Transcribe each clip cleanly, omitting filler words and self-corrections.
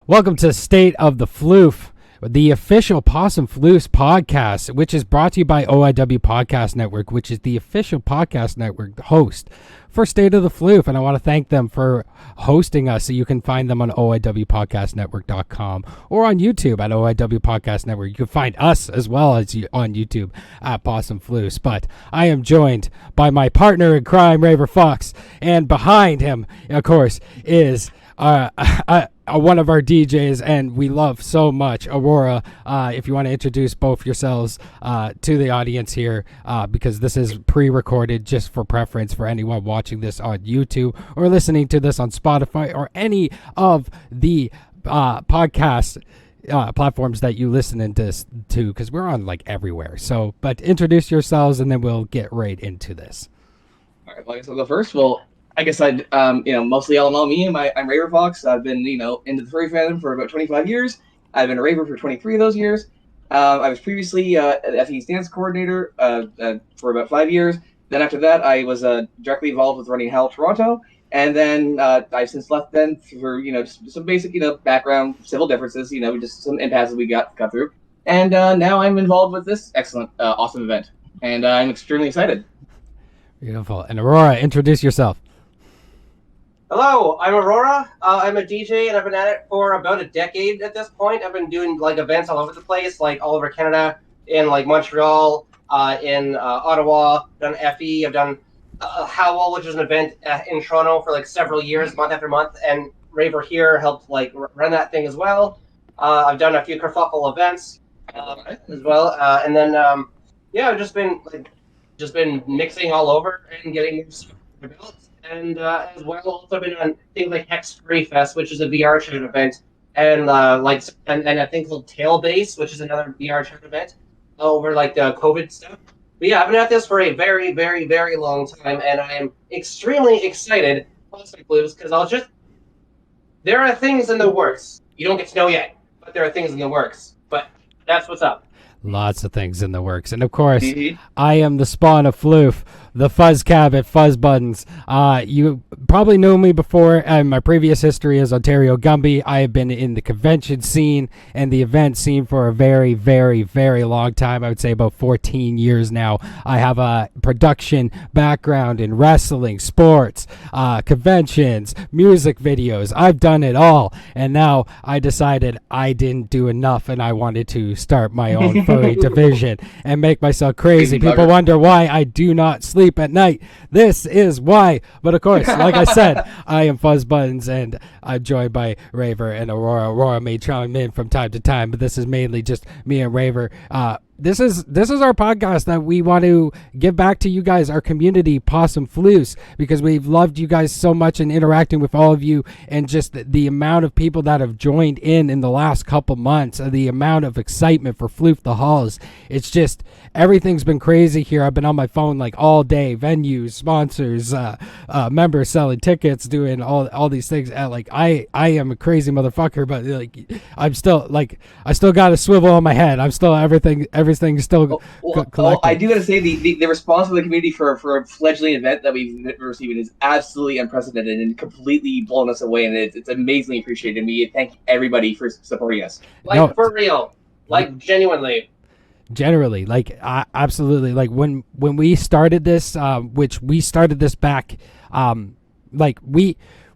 Welcome to State of the Floof, the official Pawsome Floofs podcast, which is brought to you by OIW Podcast Network, which is the official podcast network host for State of the Floof. And I want to thank them for hosting us. So you can find them on OIWpodcastnetwork.com or on YouTube at OIW Podcast Network. You can find us as well as on YouTube at Pawsome Floofs. But I am joined by my partner in crime, Raverfox, and behind him, of course, is one of our DJs, and we love so much, Aurora. If you want to introduce both yourselves to the audience here, because this is pre-recorded just for preference for anyone watching this on YouTube or listening to this on Spotify or any of the podcast platforms that you listen into, because we're on like everywhere. So, but introduce yourselves, and then we'll get right into this. All right, well, I guess I'll go first. Well, I guess I'd, mostly y'all know me. I'm Raverfox. I've been, into the furry fandom for about 25 years. I've been a raver for 23 of those years. I was previously an FE's dance coordinator for about 5 years. Then after that, I was directly involved with running Hell Toronto. And then I've since left then for, just some basic, background civil differences, just some impasses we got through. And now I'm involved with this excellent, awesome event. And I'm extremely excited. Beautiful. And Aurora, introduce yourself. Hello, I'm Aurora. I'm a DJ, and I've been at it for about a decade at this point. I've been doing events all over the place, all over Canada, in Montreal, in Ottawa. I've done FE. I've done Howl, which is an event in Toronto for several years, month after month. And Raver here helped run that thing as well. I've done a few kerfuffle events as well, and then I've just been mixing all over and getting developed. And as well, also been on things like Hex Furry Fest, which is a VR chat event, and and a thing called Tailbase, which is another VR chat event over the COVID stuff. But yeah, I've been at this for a very, very, very long time, and I am extremely excited, Pawsome Floofs, because there are things in the works. You don't get to know yet, but there are things in the works. But that's what's up. Lots of things in the works. And of course, I am the spawn of Floof, the Fuzz Cab at Fuzz Buttons. You probably knew me before. My previous history is Ontario Gumby. I have been in the convention scene and the event scene for a very, very, very long time. I would say about 14 years now. I have a production background in wrestling, sports, conventions, music videos. I've done it all. And now I decided I didn't do enough, and I wanted to start my own furry division and make myself crazy. People wonder why I do not sleep at night. This is why. But of course, like I said, I am Fuzz Buttons, and I'm joined by Raver and Aurora. Aurora may chime in from time to time, but this is mainly just me and Raver. This is our podcast that we want to give back to you guys, our community, Pawsome Floofs, because we've loved you guys so much and interacting with all of you, and just the amount of people that have joined in the last couple months, the amount of excitement for Floof The Halls. It's just, everything's been crazy here. I've been on my phone all day, venues, sponsors, members selling tickets, doing all these things. I am a crazy motherfucker, but I'm still I still got a swivel on my head. I'm still everything's still collected. I do got to say the response of the community for a fledgling event that we've received is absolutely unprecedented and completely blown us away, and it's amazingly appreciated. And we thank everybody for supporting us. For real, genuinely. Generally, absolutely. When we started this, which we started this back,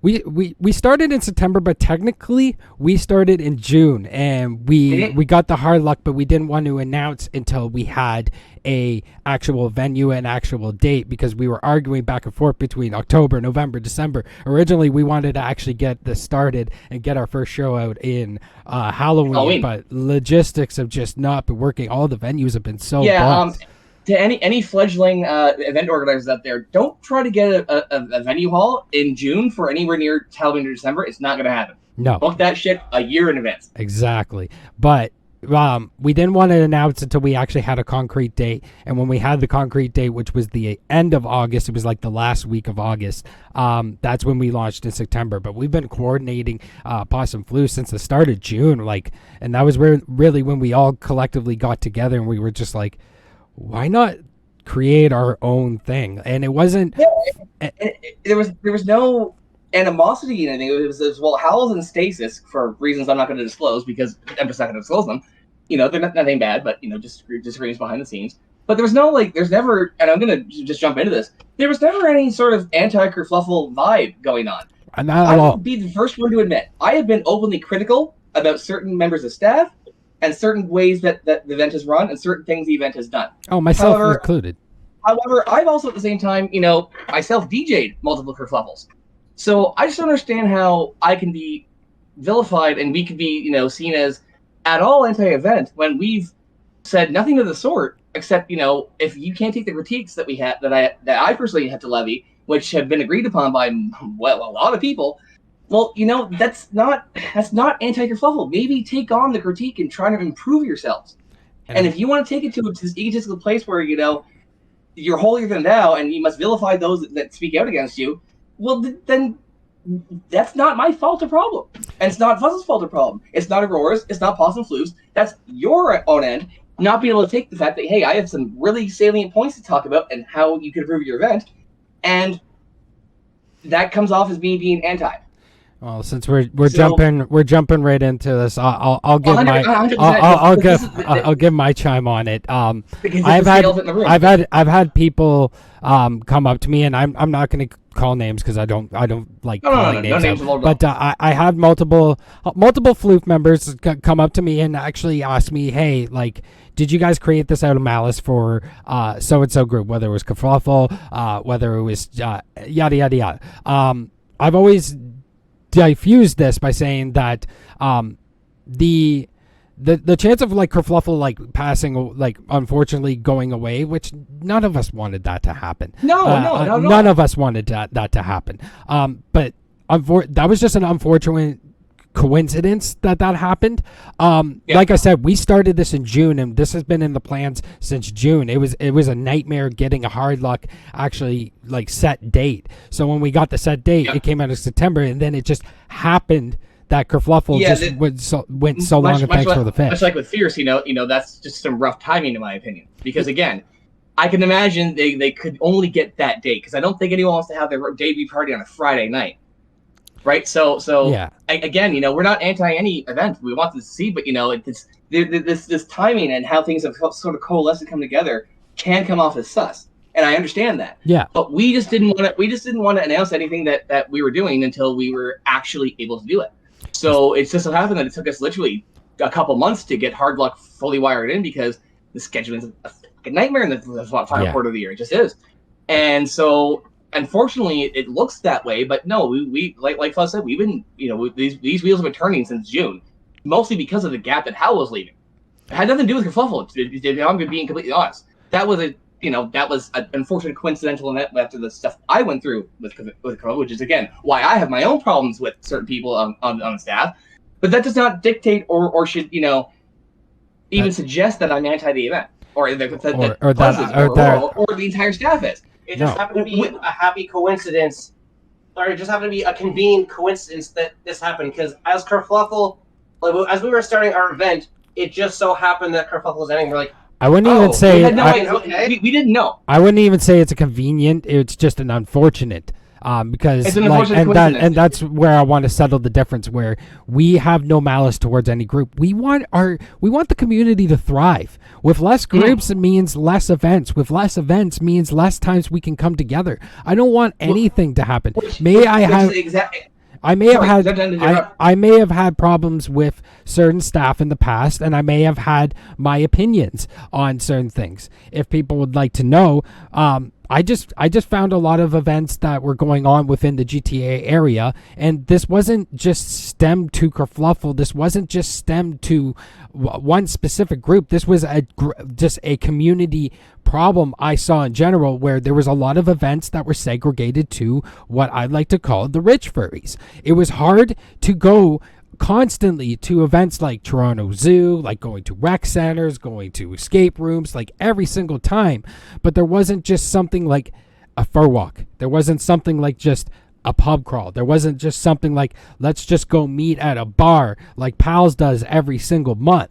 we started in September, but technically we started in June, and we got the hard luck, but we didn't want to announce until we had a actual venue and actual date, because we were arguing back and forth between October, November, December. Originally, we wanted to actually get this started and get our first show out in Halloween, but logistics have just not been working. All the venues have been so booked. To any fledgling event organizers out there, don't try to get a venue hall in June for anywhere near Halloween or December. It's not going to happen. No. Book that shit a year in advance. Exactly. But we didn't want to announce until we actually had a concrete date. And when we had the concrete date, which was the end of August, it was the last week of August, that's when we launched in September. But we've been coordinating Pawsome Floofs since the start of June. And that was really when we all collectively got together, and we were just why not create our own thing? And it wasn't. There was no animosity and anything. It was well, Howls and Stasis, for reasons I'm not going to disclose because I'm just not going to disclose them. They're nothing bad, but just disagreements behind the scenes. But there's never, and I'm going to just jump into this. There was never any sort of anti-kerfluffle vibe going on. Not at all. I would be the first one to admit I have been openly critical about certain members of staff and certain ways that the event is run and certain things the event has done. Oh, myself included. However, I've also at the same time, myself DJ'd multiple kerfluffles. So I just don't understand how I can be vilified and we could be, seen as at all anti-event when we've said nothing of the sort, except, if you can't take the critiques that we had, that I personally had to levy, which have been agreed upon by, well, a lot of people, well, that's not anti-kerfluffle. Maybe take on the critique and try to improve yourselves. And if you want to take it to this egotistical place where, you're holier than thou and you must vilify those that speak out against you, well, then that's not my fault or problem. And it's not Fuzz's fault or problem. It's not Aurora's. It's not Pawsome Floofs. That's your own end, not being able to take the fact that, hey, I have some really salient points to talk about and how you can improve your event. And that comes off as me being anti. Well, since we're jumping right into this, I'll give I'll give my chime on it. I've had people come up to me, and I'm not going to call names because I don't like calling names out. But I had multiple Floof members come up to me and actually ask me, hey, like, did you guys create this out of malice for so and so group, whether it was kerfluffle, whether it was yada yada yada. I've always diffuse this by saying that the chance of like kerfluffle like passing, like unfortunately going away, which none of us wanted that to happen. None of us wanted that to happen. But that was just an unfortunate coincidence that happened. Like I said, we started this in June, and this has been in the plans since June. It was a nightmare getting a hard luck actually like set date. So when we got the set date, it came out in September, and then it just happened that kerfluffle went so long. And thanks for the fish. Much like with Fierce, that's just some rough timing in my opinion. Because again, I can imagine they could only get that date because I don't think anyone wants to have their debut party on a Friday night. Right, so yeah. Again, we're not anti any event. We want to see, but it's this timing and how things have sort of coalesced and come together can come off as sus, and I understand that. Yeah. But we just didn't want to announce anything that we were doing until we were actually able to do it. So it's just so happened that it took us literally a couple months to get Hard Luck fully wired in because the scheduling is a nightmare in the final quarter of the year. It just is, and so. Unfortunately, it looks that way, but no, we like Fuzz said, we've been, these wheels have been turning since June, mostly because of the gap that Hal was leaving. It had nothing to do with kerfluffle. I'm being completely honest. That was an unfortunate coincidental event after the stuff I went through with kerfluffle, which is again why I have my own problems with certain people on the staff. But that does not dictate or should even suggest that I'm anti the event or the entire staff is. It just happened to be a happy coincidence, or it just happened to be a convenient coincidence that this happened. Because as kerfluffle, as we were starting our event, it just so happened that kerfluffle was ending. We're like, I wouldn't even say we didn't know. I wouldn't even say it's a convenient. It's just an unfortunate. Because it's an unfortunate and that's where I want to settle the difference. Where we have no malice towards any group. We want the community to thrive. With less groups, it means less events. With less events, means less times we can come together. I don't want anything to happen. I may have had problems with certain staff in the past, and I may have had my opinions on certain things. If people would like to know, I just found a lot of events that were going on within the GTA area, and this wasn't just stemmed to kerfluffle. This wasn't just stemmed to one specific group. This was just a community problem I saw in general, where there was a lot of events that were segregated to what I like to call the rich furries. It was hard to go constantly to events like Toronto Zoo, like going to rec centers, going to escape rooms, like every single time. But there wasn't just something like a fur walk. There wasn't something like just a pub crawl. There wasn't just something like, let's just go meet at a bar like Pals does every single month.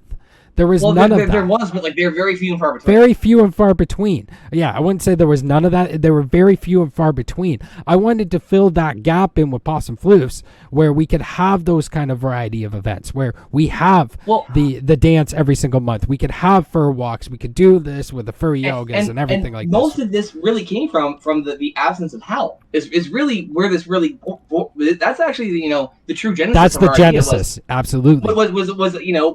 There was none of that. There was, but like they're very few and far between. Very few and far between. Yeah, I wouldn't say there was none of that. There were very few and far between. I wanted to fill that gap in with Pawsome Floofs, where we could have those kind of variety of events, where we have the dance every single month. We could have fur walks. We could do this with the furry yogas and everything like that. Most of this really came from the absence of Howl. Is really where this really. That's actually the true genesis. That's the genesis. Absolutely. Was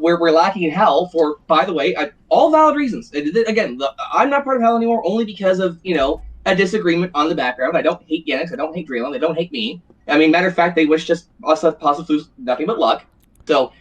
where we're lacking in Howl for, by the way, all valid reasons. Again, I'm not part of Howl anymore only because of a disagreement on the background. I don't hate Yenix. I don't hate Draylen. They don't hate me. I mean, matter of fact, they wish just us Pawsome Floofs nothing but luck. So,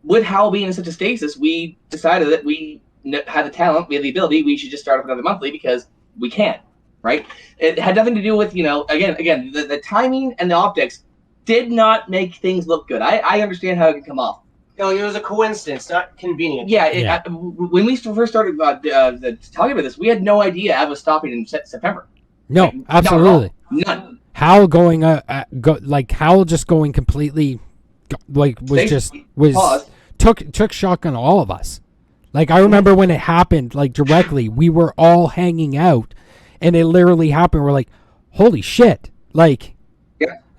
with Howl being in such a stasis, we decided that we had the talent, we had the ability, we should just start up another monthly because we can, right? It had nothing to do with, again, the timing and the optics did not make things look good. I understand how it can come off. No, it was a coincidence, not convenient. Yeah, when we first started talking about this, we had no idea I was stopping in September. No, like, absolutely none. Howl going, Howl just going completely, took shock on all of us. Like, I remember when it happened, like, directly, we were all hanging out, and it literally happened. We're like, holy shit, like.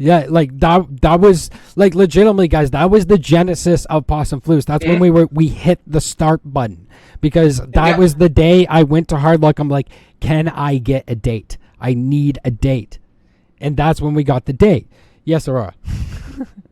Yeah, like that was like legitimately, guys. That was the genesis of Pawsome Floofs. That's when we hit the start button, because that was the day I went to Hard Luck. I'm like, can I get a date? I need a date, and that's when we got the date. Yes, Aurora.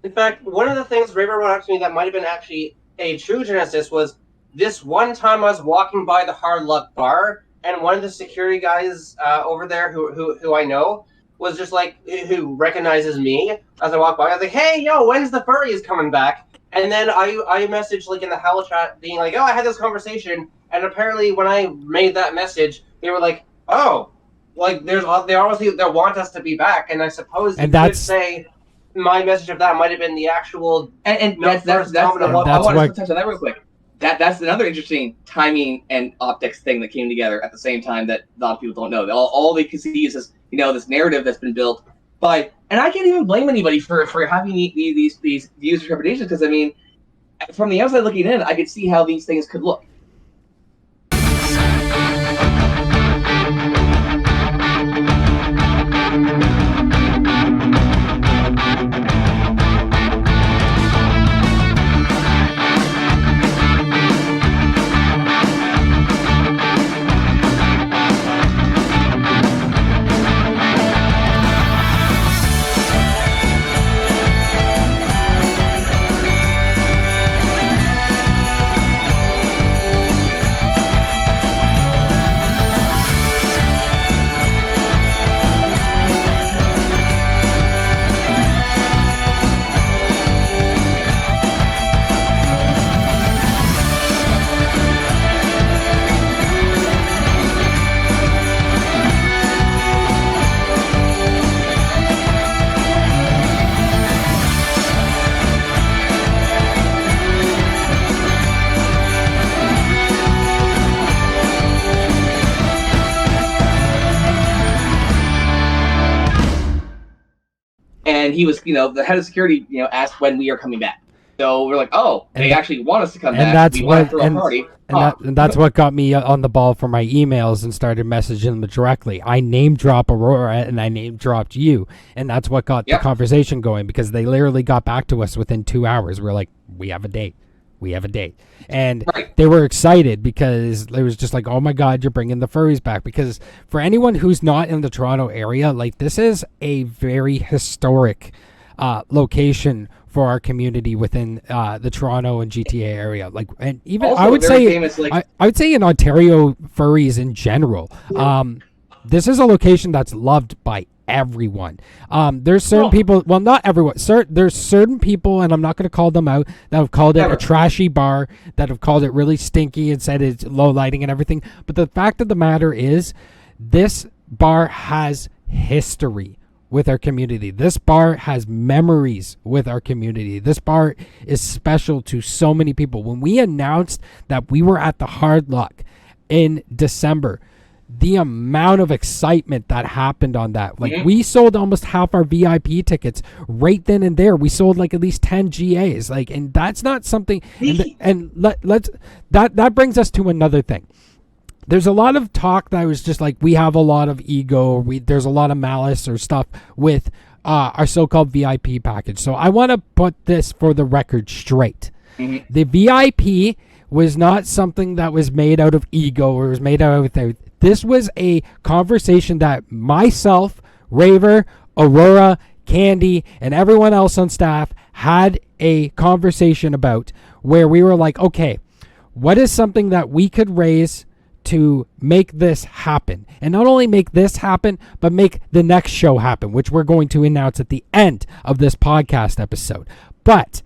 In fact, one of the things Raver brought up to me that might have been actually a true genesis was this one time I was walking by the Hard Luck bar, and one of the security guys over there who I know was just like, who recognizes me as I walk by. I was like, hey, yo, when's the furries coming back? And then I messaged like in the Howl chat being like, oh, I had this conversation. And apparently when I made that message, they were like, oh, like they obviously they want us to be back. And I suppose you could say my message of that might have been the actual. And that's I want to touch on that real quick. That's another interesting timing and optics thing that came together at the same time that a lot of people don't know. All they can see is this narrative that's been built by, and I can't even blame anybody for having these views or interpretations, because I mean, from the outside looking in, I could see how these things could look. And he was, the head of security, asked when we are coming back. So we're like, oh, they actually want us to come back. We want to throw a party. And that's what got me on the ball for my emails and started messaging them directly. I name drop Aurora and I name dropped you. And that's what got the conversation going, because they literally got back to us within 2 hours. We're like, we have a date. We have a date. And they were excited because it was just like, oh my God, you're bringing the furries back. Because for anyone who's not in the Toronto area, like, this is a very historic location for our community within the Toronto and GTA area. Like, and even also, I would say, famous, like, I would say in Ontario furries in general, this is a location that's loved by everyone. There's certain people, well, not everyone, there's certain people, and I'm not going to call them out, that have called it a trashy bar, that have called it really stinky and said it's low lighting and everything. But the fact of the matter is, this bar has history with our community. This bar has memories with our community. This bar is special to so many people. When we announced that we were at the Hard Luck in December, the amount of excitement that happened on that. Like, Mhm. we sold almost half our VIP tickets right then and there. We sold like at least 10 GAs. Like, and that's not something. That brings us to another thing. There's a lot of talk that was just like, we have a lot of ego. There's a lot of malice or stuff with our so-called VIP package. So I want to put this for the record straight. Mhm. The VIP was not something that was made out of ego or was made out of. This was a conversation that myself, Raver, Aurora, Candy, and everyone else on staff had a conversation about, where we were like, okay, what is something that we could raise to make this happen? And not only make this happen, but make the next show happen, which we're going to announce at the end of this podcast episode. But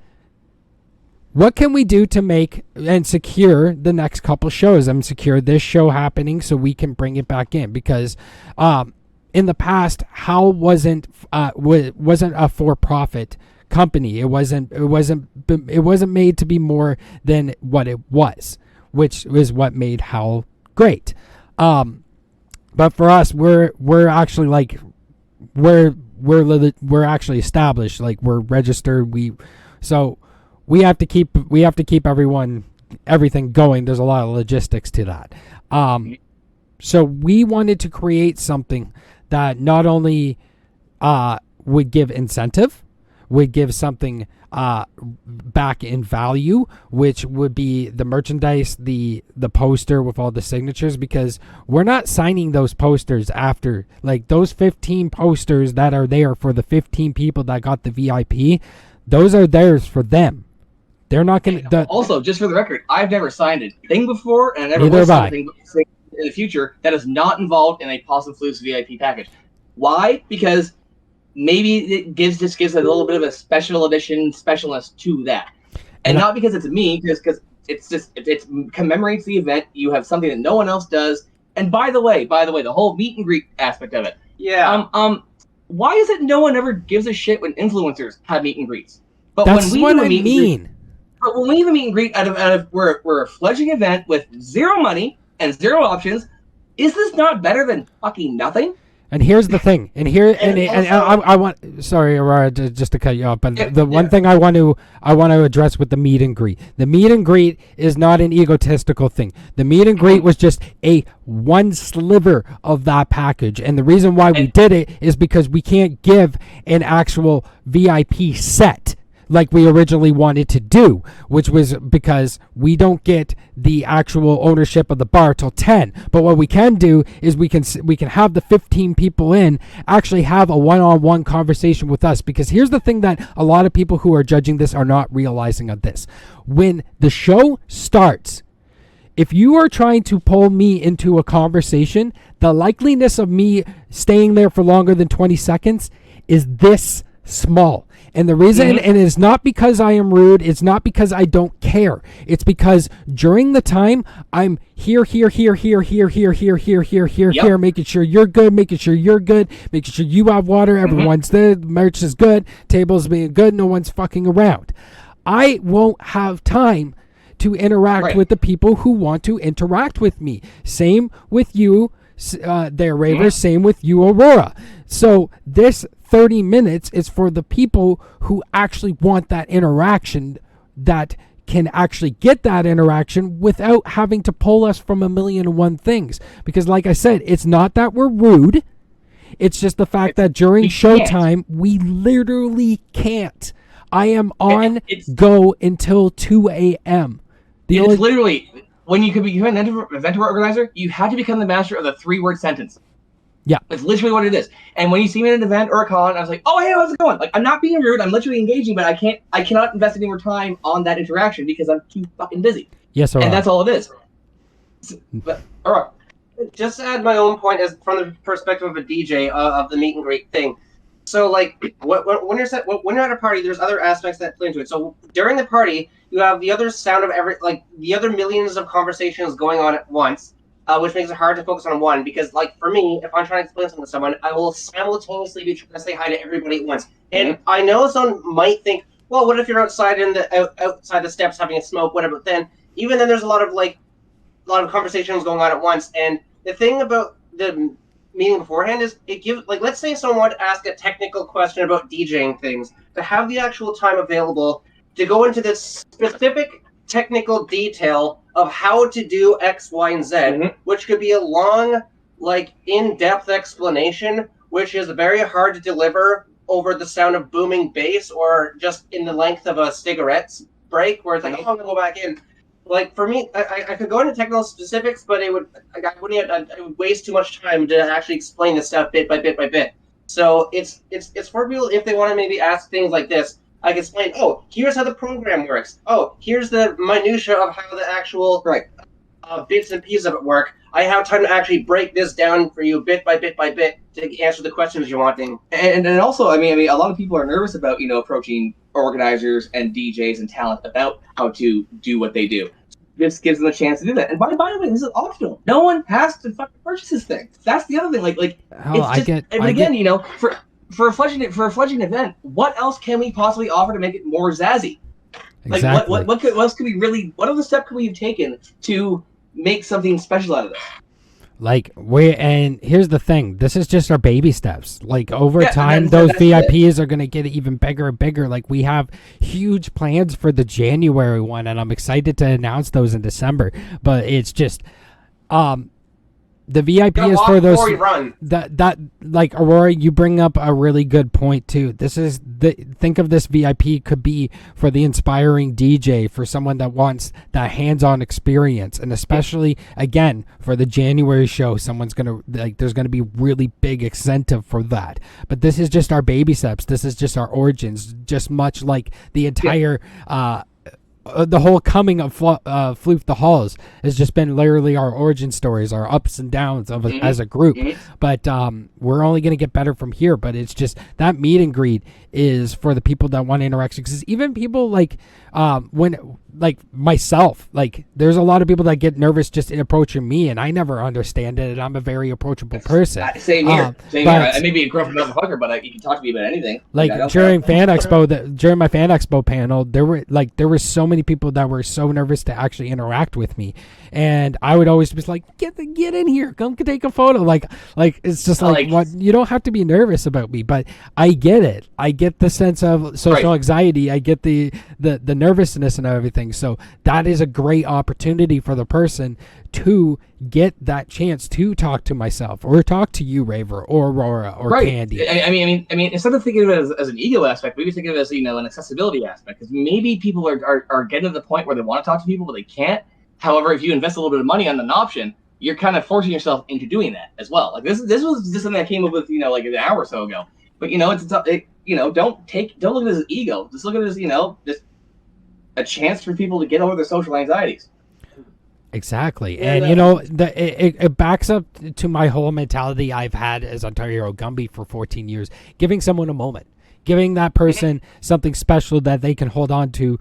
what can we do to make and secure the next couple shows and secure this show happening so we can bring it back in? Because in the past, HOW wasn't a for-profit company. It wasn't made to be more than what it was, which is what made HOW great. But for us, we're actually like we're actually established. Like, we're registered. We have to keep everything going. There's a lot of logistics to that. So we wanted to create something that not only would give incentive, would give something back in value, which would be the merchandise, the poster with all the signatures, because we're not signing those posters after, like, those 15 posters that are there for the 15 people that got the VIP. Those are theirs for them. They're not going to. Also, just for the record, I've never signed a thing before, and I never Neither will have sign a thing in the future that is not involved in a Pawsome Floofs VIP package. Why? Because maybe it gives a little bit of a special edition specialness to that, and not because it's me, because it commemorates the event. You have something that no one else does. And by the way, the whole meet and greet aspect of it. Yeah. Why is it no one ever gives a shit when influencers have meet and greets? But That's when we what do a I meet and mean. greet, but when we have a meet and greet out of we're a fledgling event with zero money and zero options, is this not better than fucking nothing? And here's the thing, I want, sorry, Aurora, just to cut you off, but the one thing I want to address with the meet and greet. The meet and greet is not an egotistical thing. The meet and greet was just a one sliver of that package, and the reason why we did it is because we can't give an actual VIP set like we originally wanted to do, which was because we don't get the actual ownership of the bar till 10. But what we can do is we can have the 15 people in actually have a one-on-one conversation with us, because here's the thing that a lot of people who are judging this are not realizing of this. When the show starts, if you are trying to pull me into a conversation, the likeliness of me staying there for longer than 20 seconds is this small. And the reason, and it's not because I am rude, it's not because I don't care. It's because during the time I'm here, making sure you're good, making sure you have water, everyone's there, the merch is good, tables being good, no one's fucking around. I won't have time to interact with the people who want to interact with me. Same with you, there, Ravers. Same with you, Aurora. So this 30 minutes is for the people who actually want that interaction, that can actually get that interaction without having to pull us from a million and one things. Because like I said, it's not that we're rude. It's just the fact that during showtime, we literally can't. I am on go until 2 a.m. It's literally, when you could become an event organizer, you had to become the master of the 3-word sentence. Yeah. It's literally what it is. And when you see me at an event or a con, I was like, oh, hey, how's it going? Like, I'm not being rude. I'm literally engaging, but I cannot invest any more time on that interaction because I'm too fucking busy. Yes, and that's all it is. But, all right. Just to add my own point as from the perspective of a DJ of the meet and greet thing. So, like, when you're at a party, there's other aspects that play into it. So during the party, you have the other sound of the other millions of conversations going on at once. Which makes it hard to focus on one, because, like, for me, if I'm trying to explain something to someone, I will simultaneously be trying to say hi to everybody at once. And I know someone might think, well, what if you're outside outside the steps having a smoke, whatever? But then, even then, there's a lot of conversations going on at once, and the thing about the meeting beforehand is it gives, like, let's say someone wanted to ask a technical question about DJing things, to have the actual time available to go into this specific technical detail of how to do X, Y, and Z, which could be a long, like, in-depth explanation, which is very hard to deliver over the sound of booming bass or just in the length of a cigarette break, where it's like, oh, I'm gonna go back in. Like, for me, I could go into technical specifics, but it would waste too much time to actually explain this stuff bit by bit by bit. So it's for people, if they want to maybe ask things like this, I can explain, oh, here's how the program works. Oh, here's the minutia of how the actual bits and pieces of it work. I have time to actually break this down for you bit by bit by bit to answer the questions you're wanting. And also, I mean, a lot of people are nervous about, approaching organizers and DJs and talent about how to do what they do. This gives them a chance to do that. And by the way, this is optional. No one has to fucking purchase this thing. That's the other thing. For a fledgling event, what else can we possibly offer to make it more zazzy? Exactly. Like, what else could we really? What other step could we have taken to make something special out of this? And here's the thing, this is just our baby steps. Like, over time, those VIPs are going to get even bigger and bigger. Like, we have huge plans for the January one, and I'm excited to announce those in December. But it's just, the VIP is for those that like, Aurora, you bring up a really good point too. Think of this VIP could be for the inspiring DJ, for someone that wants that hands-on experience, and especially again for the January show, there's gonna be really big incentive for that. But this is just our baby steps. This is just our origins, just much like the entire the whole coming of Floof The Halls has just been literally our origin stories, our ups and downs of as a group. But we're only going to get better from here. But it's just that meet and greet is for the people that want interaction. Because even people like myself, like, there's a lot of people that get nervous just in approaching me, and I never understand it, and I'm a very approachable person. Same here. I may be a grumpy motherfucker, but you can talk to me about anything. Like, during my Fan Expo panel, there were so many people that were so nervous to actually interact with me, and I would always be like, get in here, come take a photo. Like it's just what, you don't have to be nervous about me, but I get it. I get the sense of social anxiety. I get the nervousness and everything. So that is a great opportunity for the person to get that chance to talk to myself or talk to you, Raver, or Aurora, or Candy. I mean, instead of thinking of it as an ego aspect, maybe think of it as an accessibility aspect, because maybe people are getting to the point where they want to talk to people, but they can't. However, if you invest a little bit of money on an option, you're kind of forcing yourself into doing that as well. Like, this was just something I came up with, like an hour or so ago. But don't look at it as ego. Just look at it as just a chance for people to get over their social anxieties. Exactly. And it backs up to my whole mentality I've had as Ontario Gumby for 14 years, giving someone a moment, giving that person something special that they can hold on to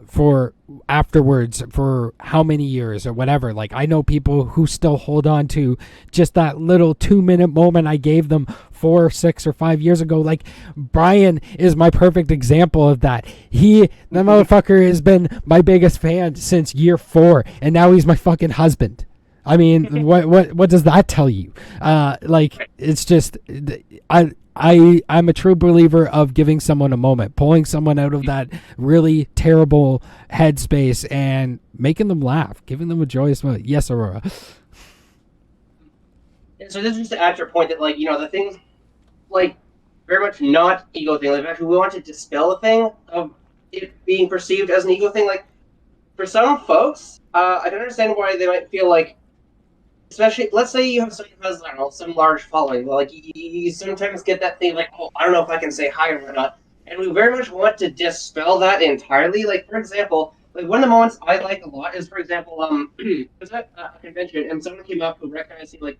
for afterwards, for how many years or whatever. Like, I know people who still hold on to just that little 2-minute moment I gave them 4, 6, or 5 years ago. Like, Brian is my perfect example of that. The motherfucker has been my biggest fan since year 4, and now he's my fucking husband. I mean, what does that tell you? It's just, I'm a true believer of giving someone a moment, pulling someone out of that really terrible headspace and making them laugh, giving them a joyous moment. Yes, Aurora. So this is just to add to your point that, the things, very much not ego thing. Like, actually, we want to dispel the thing of it being perceived as an ego thing. Like, for some folks, I don't understand why they might feel like, especially, let's say you have someone who has, I don't know, some large following. Like, you sometimes get that thing like, oh, I don't know if I can say hi or not. And we very much want to dispel that entirely. Like, for example, one of the moments I like a lot is, for example, I was at a convention, and someone came up who recognized me,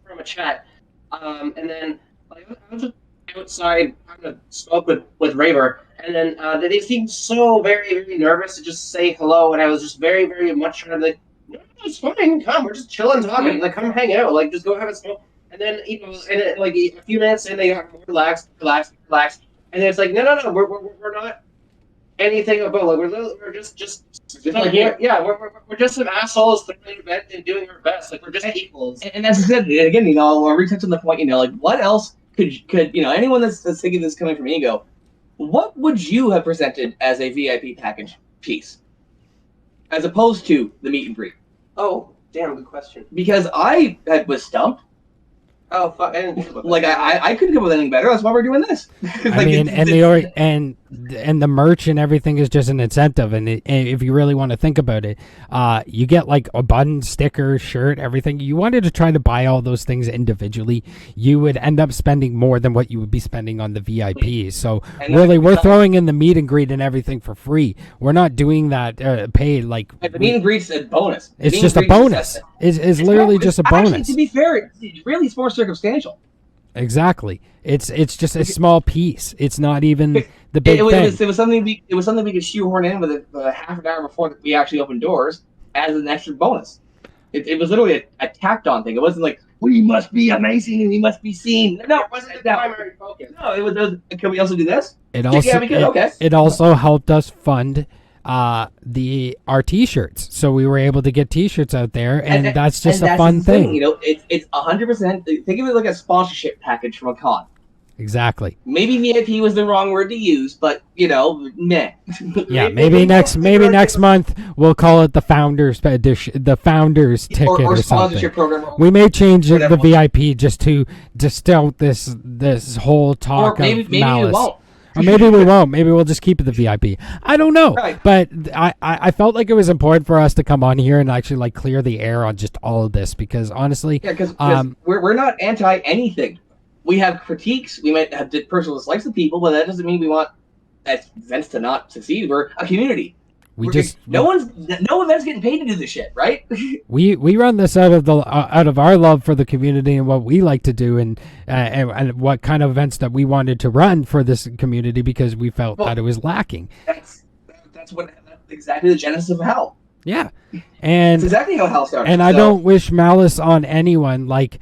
from a chat. And then, I was just outside having a smoke with Raver, and then they seemed so very, very nervous to just say hello, and I was just very, very much trying to be like, no, it's fine, come, we're just chilling, talking, come hang out, just go have a smoke. And then, a few minutes in, they got more relaxed, and then it's like, no, we're not anything about. Like we're just like here. Yeah, we're just some assholes throwing an event and doing our best. Like we're just equals. And as I said again, I'll retouch on the point. Like what else could anyone that's thinking this coming from ego, what would you have presented as a VIP package piece, as opposed to the meet and greet? Oh, damn, good question. Because I was stumped. Oh, fuck! I couldn't come up with anything better. That's why we're doing this. I mean, and the merch and everything is just an incentive. And if you really want to think about it, you get like a button, sticker, shirt, everything. You wanted to try to buy all those things individually, you would end up spending more than what you would be spending on the VIPs. So really, we're throwing in the meet and greet and everything for free. We're not doing that paid. Like the meet and greet's a bonus. It's just a bonus. It's literally just a bonus. Actually, to be fair, really, it's more circumstantial. Exactly. It's just a small piece. It's not even the big thing. It was something we could shoehorn in with a half an hour before we actually opened doors as an extra bonus. It was literally a tacked on thing. It wasn't like, we must be amazing and we must be seen. No, it wasn't the primary focus. No, it was. Can we also do this? It also yeah, we could. Okay. It also helped us fund our t-shirts, so we were able to get t-shirts out there, and that's just a fun thing. It's 100%. Think of it like a sponsorship package from a con. Exactly. Maybe VIP was the wrong word to use, but meh. Yeah, maybe next month we'll call it the founders edition, the founders ticket or something. Program, we may change the VIP just to distill this whole talk of malice. We won't. Or maybe we won't. Maybe we'll just keep it the VIP. I don't know. Right. But I felt like it was important for us to come on here and actually like clear the air on just all of this, because honestly, because we're not anti anything. We have critiques. We might have personal dislikes of people, but that doesn't mean we want events to not succeed. We're a community. No event's getting paid to do this shit, right? we run this out of our love for the community and what we like to do, and what kind of events that we wanted to run for this community, because we felt that it was lacking. That's exactly the genesis of hell. Yeah, and that's exactly how hell started. And I don't wish malice on anyone. Like,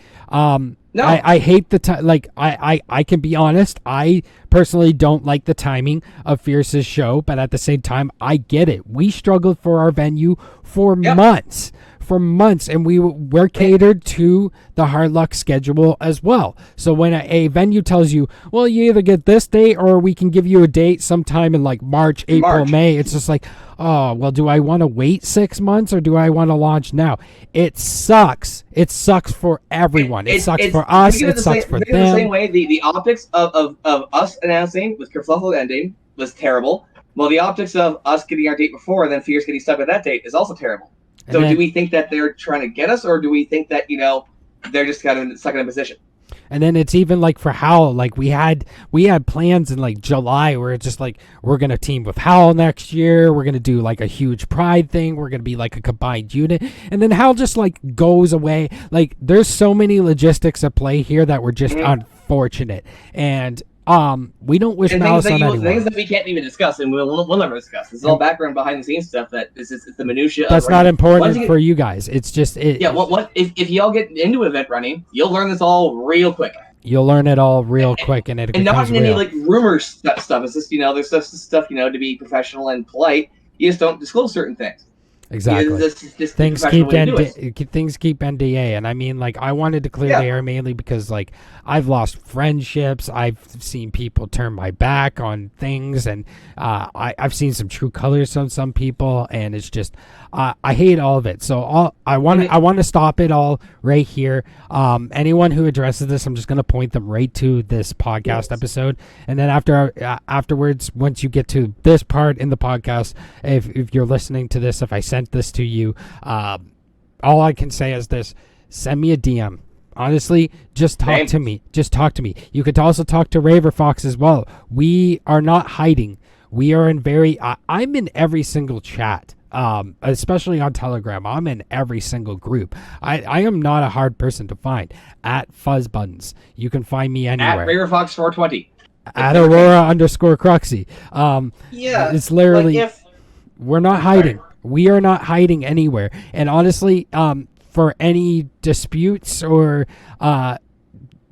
no. I hate the time. Like, I can be honest. I personally don't like the timing of Fierce's show, but at the same time, I get it. We struggled for our venue for months. And we're catered to the Hard Luck schedule as well. So when a venue tells you, well, you either get this date or we can give you a date sometime in like March, April, May, it's just like, oh, well, do I want to wait 6 months or do I want to launch now? It sucks. It sucks for everyone. It sucks for us. It sucks for them. The same way, the optics of us announcing with Kerfluffle ending was terrible. Well, the optics of us getting our date before and then Fierce getting stuck with that date is also terrible. So do we think that they're trying to get us, or do we think that, they're just kind of stuck in a position? And then it's even like for Howl, like we had plans in like July where it's just like, we're going to team with Howl next year. We're going to do like a huge Pride thing. We're going to be like a combined unit. And then Howl just like goes away. Like there's so many logistics at play here that were just unfortunate. And we don't wish malice on anyone. Things that we can't even discuss, and we'll never discuss. It's all background behind the scenes stuff that is the minutia. That's not important for you guys. It's just it. Yeah. If y'all get into event running, you'll learn this all real quick. You'll learn it all real quick, and it becomes not in real. Any like rumors stuff. It's just there's stuff to be professional and polite. You just don't disclose certain things. Exactly. Things keep NDA, and I mean, like, I wanted to clear the air mainly because, like, I've lost friendships. I've seen people turn my back on things, and I've seen some true colors on some people, and it's just I hate all of it. So I want to stop it all right here. Anyone who addresses this, I'm just going to point them right to this podcast episode, and then afterwards, once you get to this part in the podcast, if you're listening to this, if I sent this to you, all I can say is this: send me a DM. Honestly, just talk to me. You could also talk to Raverfox as well. We are not hiding. We are in I'm in every single chat, especially on Telegram. I'm in every single group. I am not a hard person to find. At Fuzz Buttons, you can find me anywhere. At Raverfox420. At Aurora_Cruxy. It's literally, we're not hiding. We are not hiding anywhere. And honestly, for any disputes or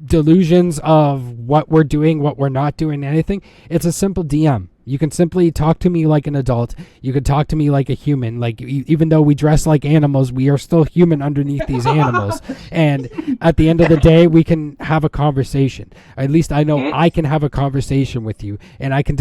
delusions of what we're doing, what we're not doing, anything, it's a simple DM. You can simply talk to me like an adult. You can talk to me like a human. Like, even though we dress like animals, we are still human underneath these animals. And at the end of the day, we can have a conversation. At least I know I can have a conversation with you, and I can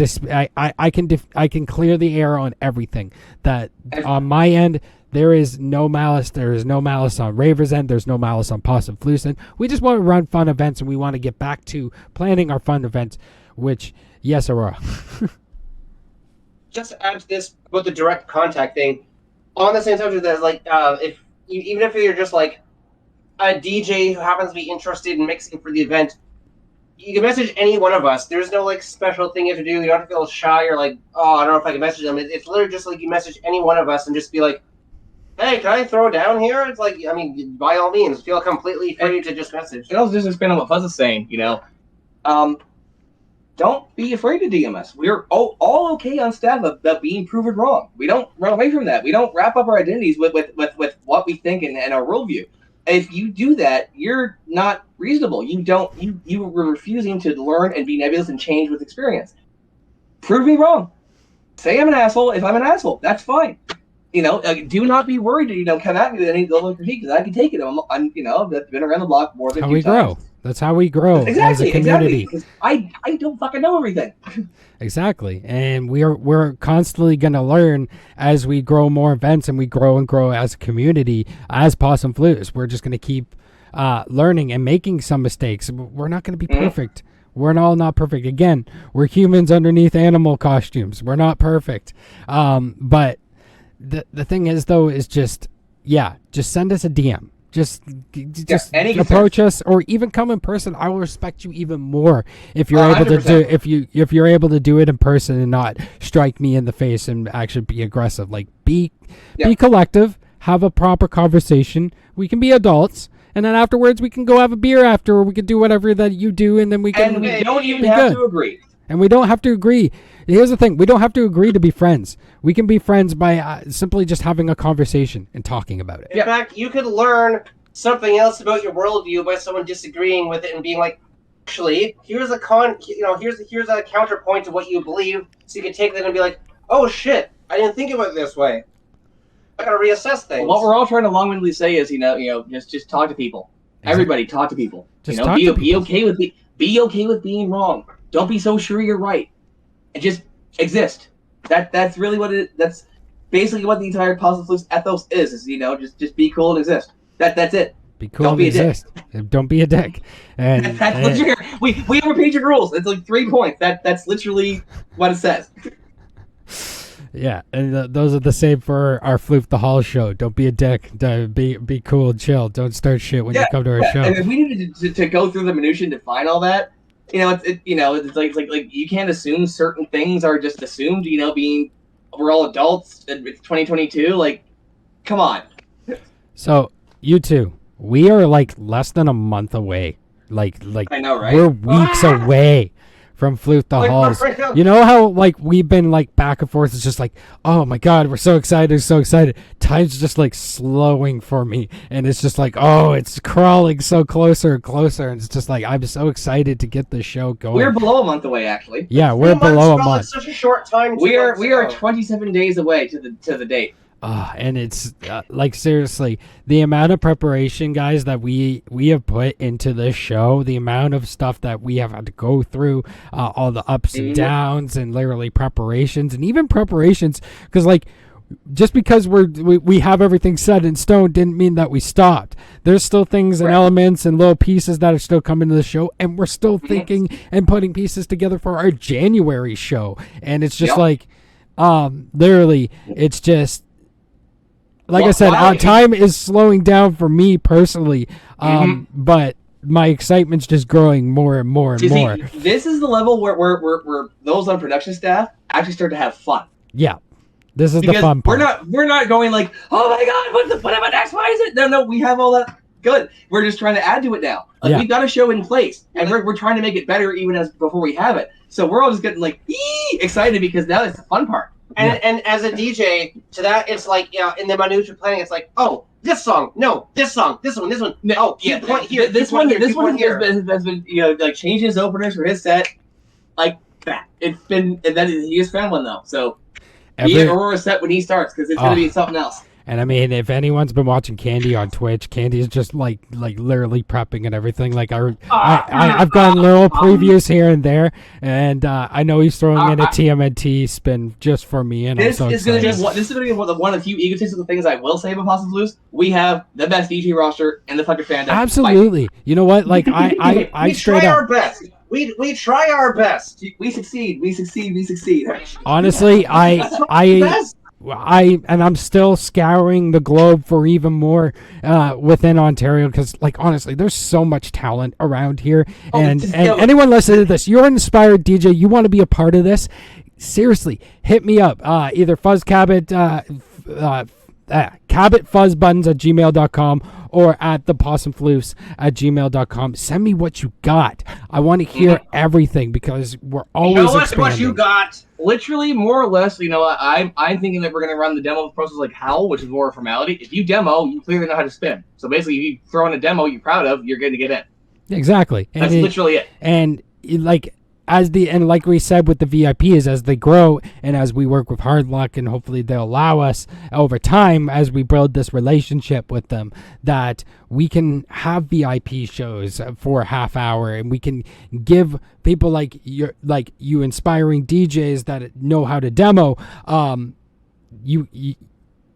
I can clear the air on everything. That on my end, there is no malice. There is no malice on Raver's end. There's no malice on Pawsome Floofs end. We just want to run fun events, and we want to get back to planning our fun events, which, yes, Aurora. Just to add to this about the direct contact thing, on the same subject, that like, even if you're just like a DJ who happens to be interested in mixing for the event, you can message any one of us. There's no like special thing you have to do. You don't have to feel shy or like, oh, I don't know if I can message them. It's literally just like you message any one of us and just be like, hey, can I throw down here? It's like, I mean, by all means, feel completely free to just message. And also just expand on what Fuzz is saying, don't be afraid to DM us. We're all okay on staff of being proven wrong. We don't run away from that. We don't wrap up our identities with what we think and our worldview. If you do that, you're not reasonable. You were refusing to learn and be nebulous and change with experience. Prove me wrong. Say I'm an asshole. If I'm an asshole, that's fine. Do not be worried to, come at me with any level of critique, because I can take it. I've been around the block more than how we grow. That's how we grow as a community. Because I don't fucking know everything. Exactly. And we're constantly going to learn as we grow more events, and we grow and grow as a community, as Pawsome Floofs. We're just going to keep learning and making some mistakes. We're not going to be perfect. We're all not perfect. Again, we're humans underneath animal costumes. We're not perfect. But the thing is, though, is just send us a DM. Just approach us, or even come in person. I will respect you even more if you're able to do if you're able to do it in person and not strike me in the face and actually be aggressive. Like, be collective, have a proper conversation. We can be adults, and then afterwards we can go have a beer after, or we can do whatever that you do, and then we can. And we don't even have to agree. And we don't have to agree. Here's the thing. We don't have to agree to be friends. We can be friends by simply just having a conversation and talking about it. In fact, you could learn something else about your worldview by someone disagreeing with it and being like, actually, here's a counterpoint to what you believe. So you can take that and be like, oh shit, I didn't think about it this way. I gotta reassess things. What we're all trying to long-windedly say is, just talk to people. Exactly. Everybody, talk to people. Just be okay with being wrong. Don't be so sure you're right. And just exist. That's really what that's basically what the entire Pawsome Floofs ethos is just be cool and exist. That's it. Be cool and exist. Don't be a dick. And that's we have repeated rules. It's like 3 points. That's literally what it says. Yeah, and those are the same for our Floof The Halls show. Don't be a dick. Be cool and chill. Don't start shit when you come to our show. And if we needed to go through the minutiae and define all that, it's like you can't assume certain things are just assumed. Being we're all adults. It's 2022. Like, come on. So you two, we are like less than a month away. Like I know, right? We're weeks away from Floof The Halls. You know how like we've been like back and forth. It's just like, oh my god, we're so excited. Time's just like slowing for me, and it's just like, oh, it's crawling so closer and closer, and it's just like I'm so excited to get the show going. We're below a month away, actually. Yeah, we're below a month. It's such a short time. We are 27 days away to the date. And it's like, seriously, the amount of preparation, guys, that we have put into this show, the amount of stuff that we have had to go through, all the ups and downs, and literally preparations, and even preparations, because like, just because we have everything set in stone didn't mean that we stopped. There's still things and elements and little pieces that are still coming to the show, and we're still thinking and putting pieces together for our January show. And it's just like, literally, it's just, like I said, time is slowing down for me personally, but my excitement's just growing more and more and more. See, this is the level where those on production staff actually start to have fun. Yeah, this is the fun part. We're not going like, oh my god, what about X, Y, Z? No, we have all that. Good. We're just trying to add to it now. Like, we've got a show in place, and we're trying to make it better even as before we have it. So we're all just getting like excited because now it's the fun part. And as a DJ, to that, it's like, in the minutiae planning, it's like, oh, this song, no, this song, this one, no, oh, point here, this one has been like changing his openers for his set, like It's been, and then he just found one though. So be Aurora set when he starts because it's gonna be something else. And I mean, if anyone's been watching Candy on Twitch, Candy's just like literally prepping and everything. Like I've gotten little previews here and there, and I know he's throwing in a TMNT spin just for me. And this I'm so is going to be one of the few egotistical things I will say about Pawsome Floofs. We have the best DJ roster in the fucking fandom. Absolutely. You know what? Like I straight try up. Our best. We try our best. We succeed. We succeed. We succeed. Honestly, I'm still scouring the globe for even more within Ontario because, like, honestly, there's so much talent around here. And anyone listening to this, you're an inspired DJ, you want to be a part of this, seriously, hit me up. Either Fuzz Cabot, cabotfuzzbuttons@gmail.com or at the Pawsome Floofs @gmail.com. Send me what you got. I want to hear everything because we're always expanding. What you got. Literally, more or less, you know, I'm thinking that we're going to run the demo process like Howl, which is more a formality. If you demo, you clearly know how to spin. So basically, if you throw in a demo you're proud of, you're going to get in. Exactly. That's literally it. And like like we said with the VIPs, as they grow and as we work with Hard Luck, and hopefully they'll allow us over time as we build this relationship with them, that we can have VIP shows for a half hour, and we can give people like you inspiring DJs that know how to demo.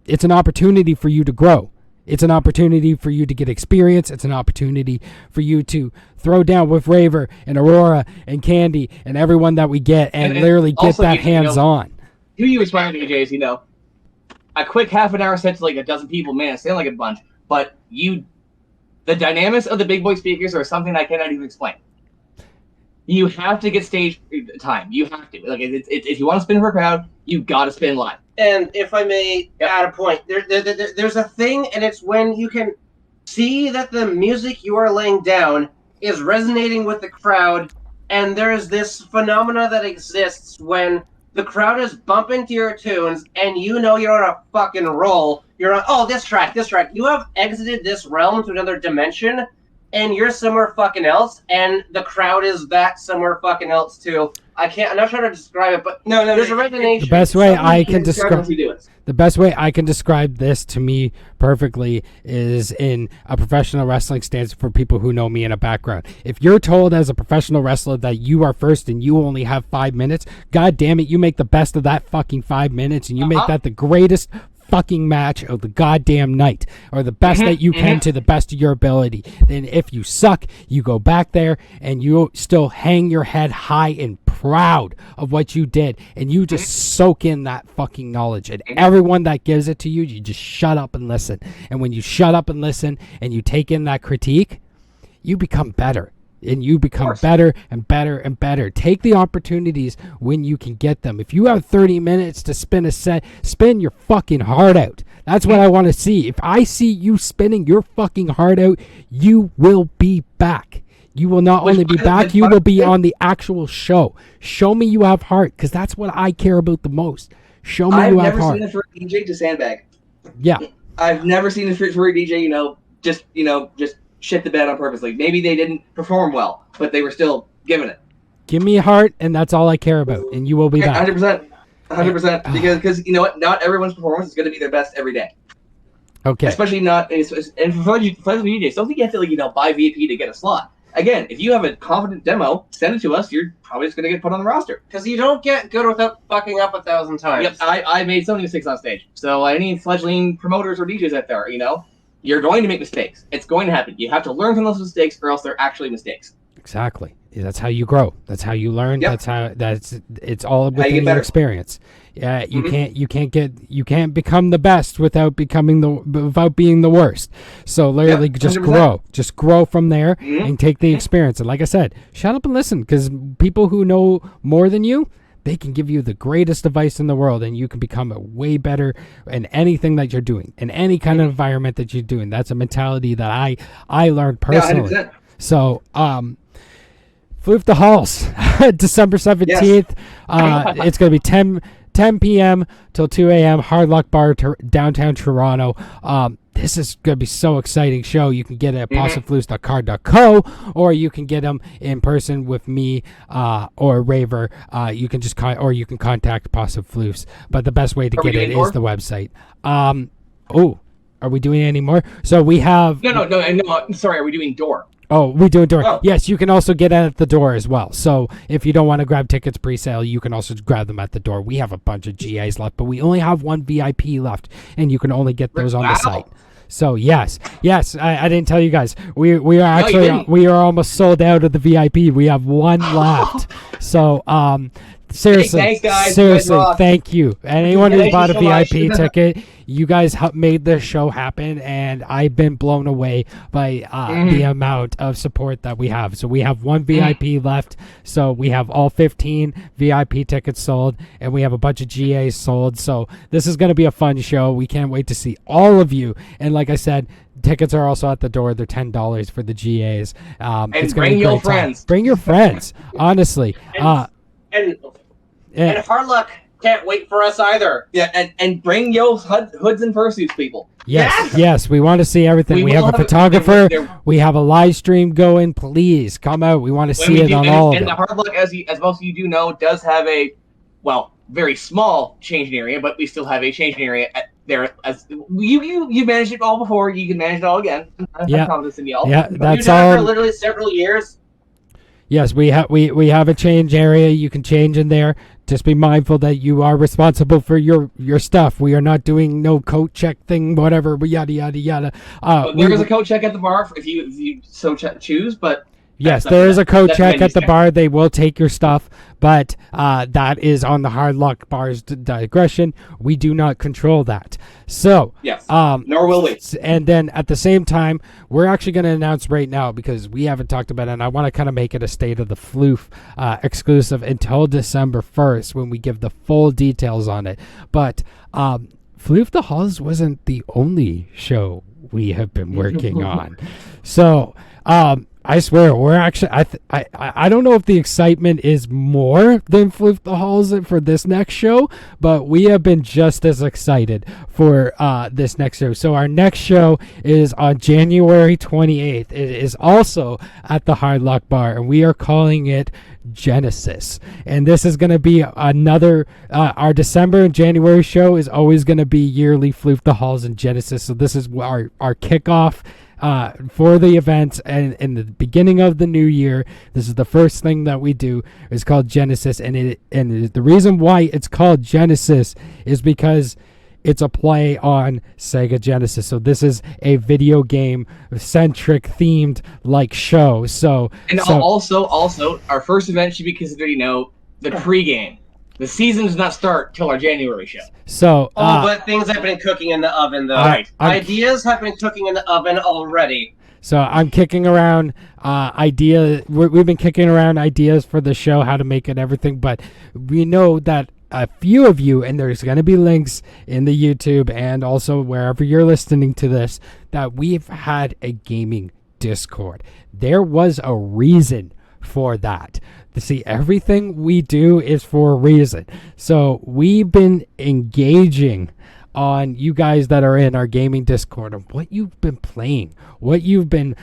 It's an opportunity for you to grow. It's an opportunity for you to get experience. It's an opportunity for you to throw down with Raver and Aurora and Candy and everyone that we get and literally get also, that hands-on. You aspiring DJs, you know, a quick half an hour set to like a dozen people, man, it sounds like a bunch. But the dynamics of the big boy speakers are something I cannot even explain. You have to get stage time. You have to. Like, if you want to spin for a crowd, you got to spin live. And if I may add a point, there's a thing, and it's when you can see that the music you are laying down is resonating with the crowd, and there's this phenomena that exists when the crowd is bumping to your tunes, and you know you're on a fucking roll. You're on, oh, this track. You have exited this realm to another dimension, and you're somewhere fucking else, and the crowd is that somewhere fucking else too. I'm not trying to describe it, but no, there's a resonation. The best way I can describe this to me perfectly is in a professional wrestling stance for people who know me in a background. If you're told as a professional wrestler that you are first and you only have 5 minutes, god damn it, you make the best of that fucking 5 minutes, and you make that the greatest fucking match of the goddamn night, or the best that you can to the best of your ability. Then if you suck, you go back there and you still hang your head high and proud of what you did, and you just soak in that fucking knowledge, and everyone that gives it to you, you just shut up and listen. And when you shut up and listen and you take in that critique, you become better. And you become better and better and better. Take the opportunities when you can get them. If you have 30 minutes to spin a set, spin your fucking heart out. That's what I want to see. If I see you spinning your fucking heart out, you will be back. You will not only be back, you will be on the actual show. Show me you have heart, because that's what I care about the most. Show me you have heart. I've never seen a DJ to sandbag. Yeah. I've never seen a DJ, just shit the bed on purpose. Like, maybe they didn't perform well, but they were still giving it. Give me a heart, and that's all I care about, and you will be back. 100%. Because you know what? Not everyone's performance is going to be their best every day. Okay. Especially not, and for DJs, don't think you have to, buy VIP to get a slot. Again, if you have a confident demo, send it to us. You're probably just going to get put on the roster. Because you don't get good without fucking up 1,000 times. Yep, I made so many mistakes on stage. So any fledgling promoters or DJs out there, you're going to make mistakes. It's going to happen. You have to learn from those mistakes, or else they're actually mistakes. Exactly. That's how you grow. That's how you learn. Yep. It's all within your experience. Yeah, you can't become the best without being the worst. So literally, just 100%. Grow. Just grow from there and take the experience. And like I said, shut up and listen, because people who know more than you, they can give you the greatest advice in the world, and you can become a way better in anything that you're doing, in any kind of environment that you're doing. That's a mentality that I learned personally. Yeah, 100%. So, Floof The Halls, December 17th. Yes. It's going to be 10 p.m. till 2 a.m. Hard Luck Bar, downtown Toronto. this is going to be so exciting show. You can get it at pawsomefloofs.card.co, or you can get them in person with me or Raver. You can just you can contact Pawsome Floofs. But the best way to get it is the website. Are we doing any more? So we have no. Sorry, are we doing door? Oh, we do a door. Oh. Yes, you can also get it at the door as well. So if you don't want to grab tickets pre-sale, you can also grab them at the door. We have a bunch of GAs left, but we only have one VIP left, and you can only get those on the site. So yes, I didn't tell you guys. We are actually we are almost sold out of the VIP. We have one left. So seriously, thanks, guys. seriously, thank you. And anyone who bought a VIP ticket, you guys made this show happen, and I've been blown away by the amount of support that we have. So we have one VIP left. So we have all 15 VIP tickets sold, and we have a bunch of GAs sold. So this is going to be a fun show. We can't wait to see all of you. And like I said, tickets are also at the door. They're $10 for the GAs. And bring your friends. Bring your friends, honestly. And Hard Luck can't wait for us either. Yeah, and bring your hoods and fursuits, people. Yes, we want to see everything. We have a photographer. We have a live stream going. Please come out. We want to see it on all of it. And the Hard Luck, as most of you do know, does have a, very small changing area, but we still have a changing area there. As you managed it all before, you can manage it all again. Yeah, that's all. For literally several years. Yes, we have a change area. You can change in there. Just be mindful that you are responsible for your stuff. We are not doing no coat check thing, whatever. Yada yada yada. There is a coat check at the bar if you so choose, but. Yes, there is a code check at the bar. They will take your stuff, but that is on the Hard Luck Bar's digression. We do not control that. So, yes, nor will we. And then at the same time, we're actually going to announce right now, because we haven't talked about it, and I want to kind of make it a State of the Floof exclusive until December 1st when we give the full details on it. But Floof The Halls wasn't the only show we have been working on. So, I swear, we're actually, I don't know if the excitement is more than Floof The Halls for this next show, but we have been just as excited for this next show. So our next show is on January 28th. It is also at the Hard Luck Bar, and we are calling it Genesis. And this is going to be another, our December and January show is always going to be yearly Floof The Halls and Genesis. So this is our kickoff for the events, and in the beginning of the new year. This is the first thing that we do. It's called Genesis, and the reason why it's called Genesis is because it's a play on Sega Genesis. So this is a video game centric themed show. Also our first event should be considered the pregame. The season does not start till our January show. So, but things have been cooking in the oven, though. Right. Ideas have been cooking in the oven already. So I'm kicking around ideas. We've been kicking around ideas for the show, how to make it, everything. But we know that a few of you, and there's going to be links in the YouTube and also wherever you're listening to this, that we've had a gaming Discord. There was a reason for that. To see, everything we do is for a reason. So we've been engaging on you guys that are in our gaming Discord of what you've been playing, what you've been.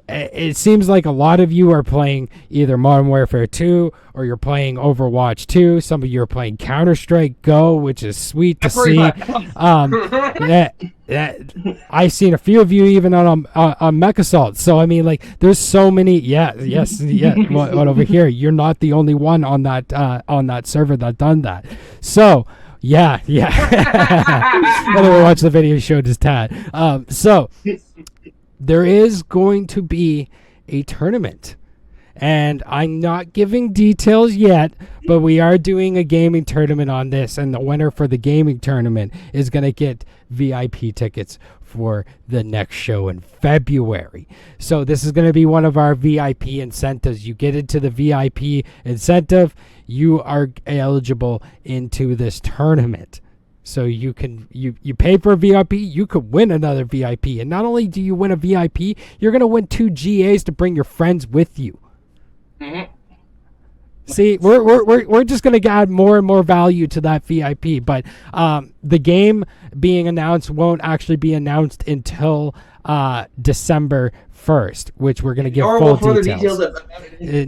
It seems like a lot of you are playing either Modern Warfare 2 or you're playing Overwatch 2. Some of you are playing Counter-Strike Go, which is sweet to see. I've seen a few of you even on Mech Assault. So I mean, there's so many. What over here? You're not the only one on that server that done that. So. Yeah. Anyway, watch the video showed his tat. There is going to be a tournament, and I'm not giving details yet, but we are doing a gaming tournament on this, and the winner for the gaming tournament is going to get VIP tickets for the next show in February. So this is going to be one of our VIP incentives. You get into the VIP incentive, you are eligible into this tournament. So you can you pay for a VIP, you could win another VIP. And not only do you win a VIP, you're going to win 2 GAs to bring your friends with you. Mm-hmm. See, we're just gonna add more and more value to that VIP, but the game being announced won't actually be announced until December 1st, which we're going to give full details.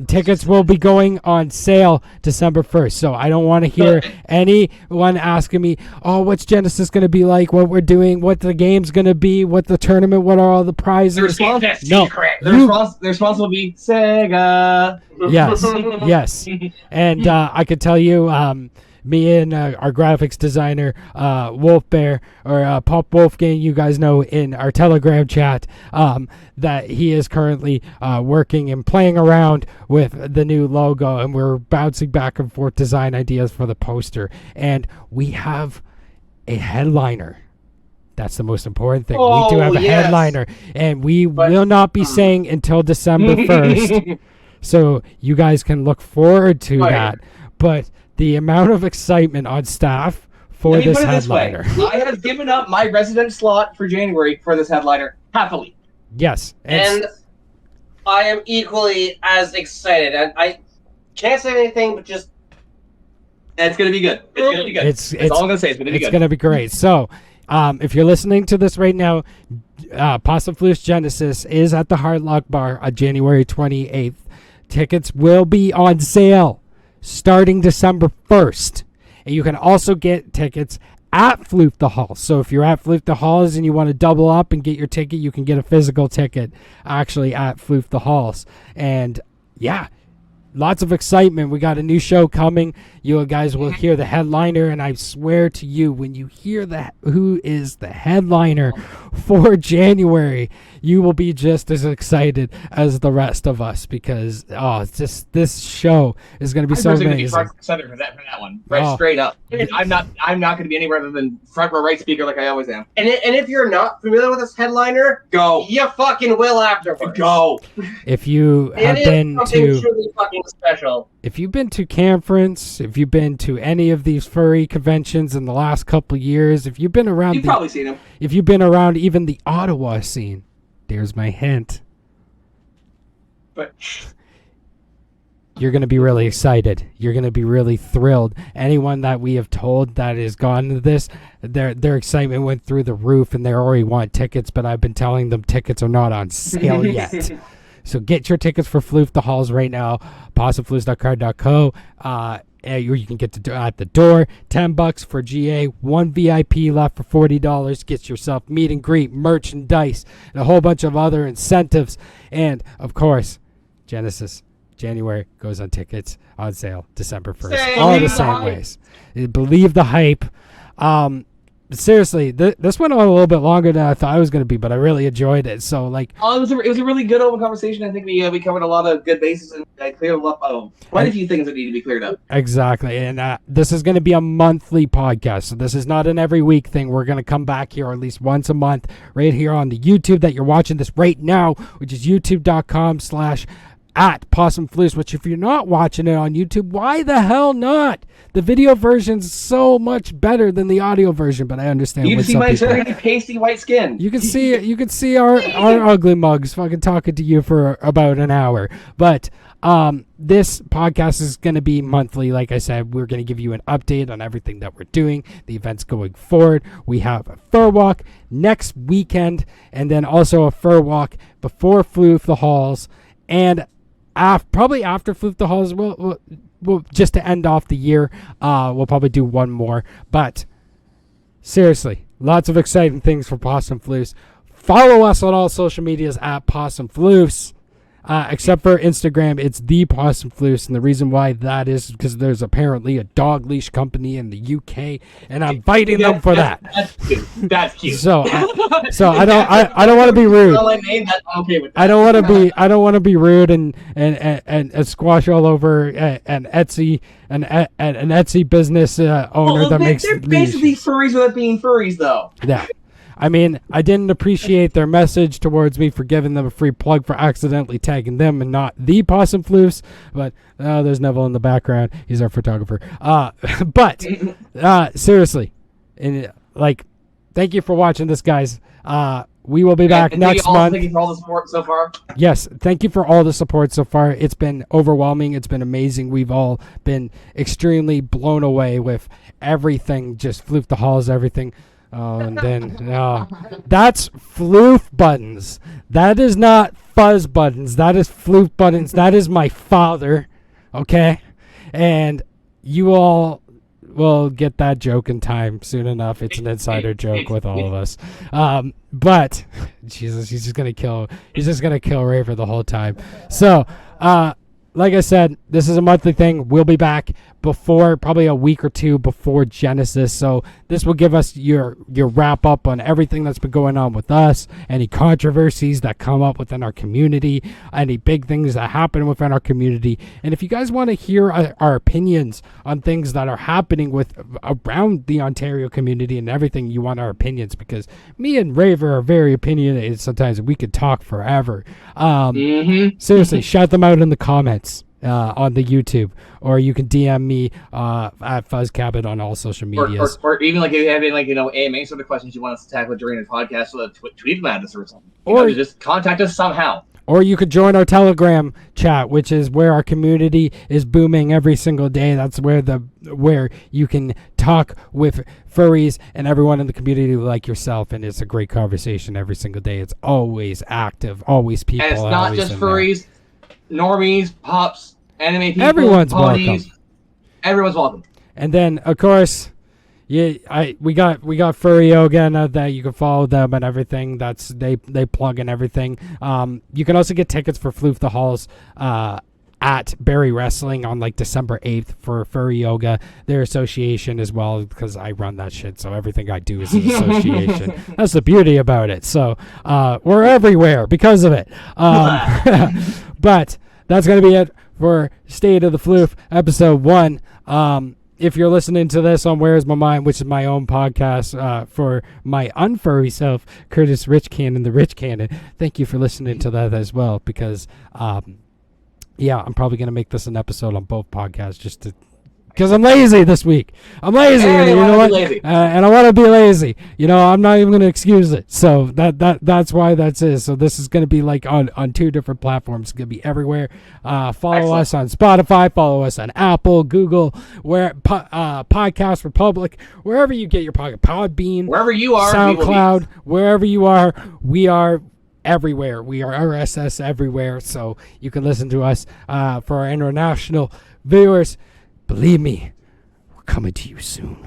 Tickets will be going on sale December 1st, so I don't want to hear anyone asking me, oh, what's Genesis going to be like, what we're doing, what the game's going to be, what the tournament, what are all the prizes. The response will be Sega. Yes. And I could tell you, me and our graphics designer, Wolf Bear, or Pop Wolfgang, you guys know in our Telegram chat, that he is currently working and playing around with the new logo, and we're bouncing back and forth design ideas for the poster. And we have a headliner. That's the most important thing. We do have a headliner, and we will not be saying until December 1st. So you guys can look forward to that. But the amount of excitement on staff for this headliner. I have given up my resident slot for January for this headliner happily. Yes. And I am equally as excited. And I can't say anything, but just... It's going to be good. It's going to be good. That's all I'm going to say. It's going to be good. It's going to be great. So, if you're listening to this right now, Pawsome Floofs Genesis is at the Hardlock Bar on January 28th. Tickets will be on sale starting December 1st. And you can also get tickets at Floof The Halls. So if you're at Floof The Halls and you want to double up and get your ticket, you can get a physical ticket actually at Floof The Halls. And yeah, lots of excitement. We got a new show coming. You guys will hear the headliner, and I swear to you, when you hear that, who is the headliner for January, you will be just as excited as the rest of us, because it's just, this show is going to be so amazing. For that one, straight up. I'm not going to be anywhere other than front row right speaker like I always am. And if you're not familiar with this headliner, go. You fucking will afterwards. Go. If you have been to truly fucking special. If you've been to Conference, if you've been to any of these furry conventions in the last couple of years, if you've been around, you've probably seen them. If you've been around even the Ottawa scene, there's my hint. But you're going to be really excited. You're going to be really thrilled. Anyone that we have told that has gone to this, their excitement went through the roof, and they already want tickets, but I've been telling them tickets are not on sale yet. So get your tickets for Floof The Halls right now, pawsomefloofs.card.co. You can get at the door, $10 for GA, one VIP left for $40. Get yourself meet and greet, merchandise, and a whole bunch of other incentives. And, of course, Genesis, January goes on tickets on sale December 1st. All the same ways. Believe the hype. Seriously, this went on a little bit longer than I thought it was going to be, but I really enjoyed it. So, it was a really good open conversation. I think we covered a lot of good bases, and I cleared up quite a few things that need to be cleared up. Exactly, and this is going to be a monthly podcast, so this is not an every week thing. We're going to come back here at least once a month, right here on the YouTube that you're watching this right now, which is youtube.com/@Pawsome Floofs, which if you're not watching it on YouTube, why the hell not? The video version's so much better than the audio version, but I understand. You can see my very pasty white skin. You can see it. You can see our ugly mugs fucking talking to you for about an hour. But this podcast is going to be monthly. Like I said, we're going to give you an update on everything that we're doing, the events going forward. We have a fur walk next weekend, and then also a fur walk before Floof The Halls, and probably after Floof The Halls. We'll just to end off the year, we'll probably do one more. But seriously, lots of exciting things for Pawsome Floofs. Follow us on all social medias at Pawsome Floofs. Except for Instagram, it's the Pawsome Floofs, and the reason why that is because there's apparently a dog leash company in the UK, and I'm fighting them for that. That's cute. So I don't want to be rude. I don't want to be rude and squash all over an Etsy business owner that makes. They're basically furries without being furries, though. Yeah. I mean, I didn't appreciate their message towards me for giving them a free plug for accidentally tagging them and not the Pawsome Floofs, but there's Neville in the background. He's our photographer. But seriously, and thank you for watching this, guys. we will be back next month. Thank you for all the support so far. Yes, thank you for all the support so far. It's been overwhelming. It's been amazing. We've all been extremely blown away with everything. Just Floof the Halls, everything. And then that's Floof Buttons. That is not Fuzz Buttons. That is Floof Buttons. That is my father. Okay? And you all will get that joke in time soon enough. It's an insider joke with all of us. But Jesus, he's just gonna kill Raver the whole time. So like I said, this is a monthly thing. We'll be back before, probably a week or two before Genesis. So this will give us your wrap up on everything that's been going on with us, any controversies that come up within our community, any big things that happen within our community. And if you guys want to hear our opinions on things that are happening around the Ontario community and everything, you want our opinions, because me and Raver are very opinionated sometimes. We could talk forever. Seriously, shout them out in the comments. On the YouTube, or you can DM me at FuzzCabot on all social medias, or even like if you have any AMA sort of questions you want us to tackle during the podcast, so tweet them at us or something, or just contact us somehow. Or you could join our Telegram chat, which is where our community is booming every single day. That's where you can talk with furries and everyone in the community like yourself, and it's a great conversation every single day. It's always active, always people. And it's not just furries. Normies, pops, anime people, everyone's welcome. Everyone's welcome. And then, of course, we got Furry Yoga that you can follow them and everything. They plug in everything. You can also get tickets for Floof The Halls at Barry Wrestling on December 8th for Furry Yoga, their association as well, because I run that shit, so everything I do is an association. That's the beauty about it. So we're everywhere because of it. But that's going to be it for State of the Floof episode 1. If you're listening to this on Where's My Mind, which is my own podcast for my unfurry self, Curtis Rich Cannon, the Rich Cannon, thank you for listening to that as well, because I'm probably going to make this an episode on both podcasts because I'm lazy this week. I'm lazy, and you know what? And I want to be lazy. I'm not even going to excuse it. So that's why that's it. So this is going to be on 2 different platforms. It's going to be everywhere. Follow us on Spotify. Follow us on Apple, Google, Podcast Republic, wherever you get your podcast. Podbean, wherever you are, SoundCloud, wherever you are, we are everywhere. We are RSS everywhere, so you can listen to us. For our international viewers, believe me, we're coming to you soon.